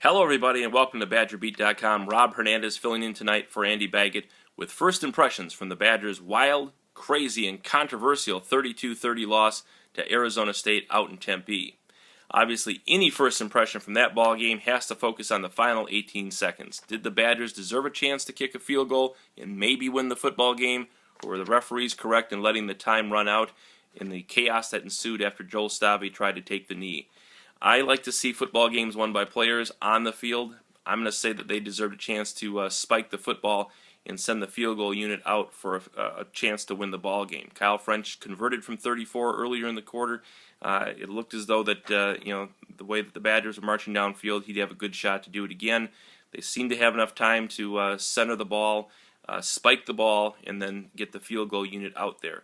Hello, everybody, and welcome to badgerbeat.com. Rob Hernandez filling in tonight for Andy Baggett with first impressions from the Badgers' wild, crazy, and controversial 32-30 loss to Arizona State out in Tempe. Obviously, any first impression from that ball game has to focus on the final 18 seconds. Did the Badgers deserve a chance to kick a field goal and maybe win the football game, or were the referees correct in letting the time run out in the chaos that ensued after Joel Stave tried to take the knee? I like to see football games won by players on the field. I'm going to say that they deserved a chance to spike the football and send the field goal unit out for a chance to win the ball game. Kyle French converted from 34 earlier in the quarter. It looked as though that the way that the Badgers were marching downfield, he'd have a good shot to do it again. They seemed to have enough time to center the ball, spike the ball, and then get the field goal unit out there.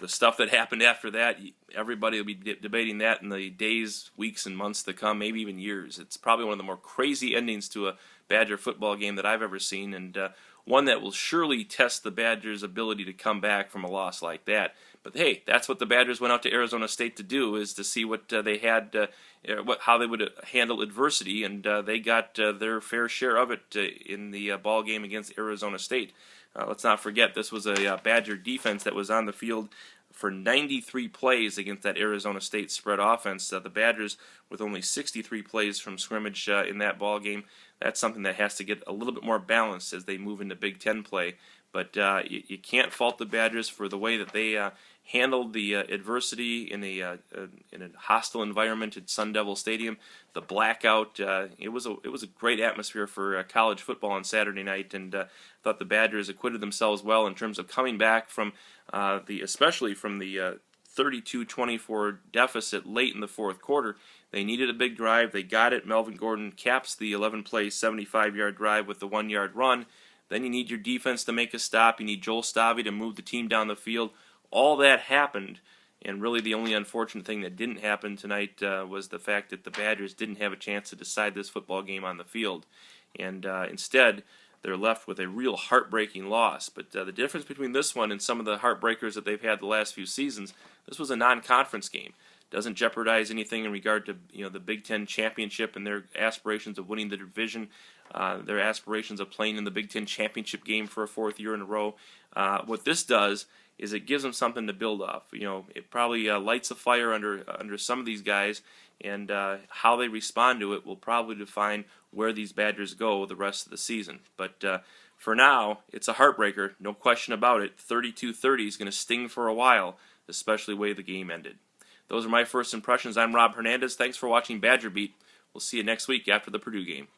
The stuff that happened after that, everybody will be debating that in the days, weeks, and months to come, maybe even years. It's probably one of the more crazy endings to a Badger football game that I've ever seen, and one that will surely test the Badgers' ability to come back from a loss like that. But hey, that's what the Badgers went out to Arizona State to do, is to see what they had, how they would handle adversity, and they got their fair share of it in the ball game against Arizona State. Let's not forget, this was a Badger defense that was on the field for 93 plays against that Arizona State spread offense. The Badgers with only 63 plays from scrimmage in that ball game. That's something that has to get a little bit more balanced as they move into Big Ten play. But you can't fault the Badgers for the way that they handled the adversity in a hostile environment at Sun Devil Stadium. The blackout, it was a great atmosphere for college football on Saturday night, and I thought the Badgers acquitted themselves well in terms of coming back from especially from the 32-24 deficit late in the fourth quarter. They needed a big drive. They got it. Melvin Gordon caps the 11-play, 75-yard drive with the 1-yard run. Then you need your defense to make a stop. You need Joel Stave to move the team down the field. All that happened, and really the only unfortunate thing that didn't happen tonight was the fact that the Badgers didn't have a chance to decide this football game on the field. And instead, they're left with a real heartbreaking loss. But the difference between this one and some of the heartbreakers that they've had the last few seasons, this was a non-conference game. Doesn't jeopardize anything in regard to the Big Ten championship and their aspirations of winning the division, their aspirations of playing in the Big Ten championship game for a fourth year in a row. What this does is it gives them something to build off. It probably lights a fire under some of these guys, and how they respond to it will probably define where these Badgers go the rest of the season. But for now, it's a heartbreaker, no question about it. 32-30 is going to sting for a while, especially the way the game ended. Those are my first impressions. I'm Rob Hernandez. Thanks for watching Badger Beat. We'll see you next week after the Purdue game.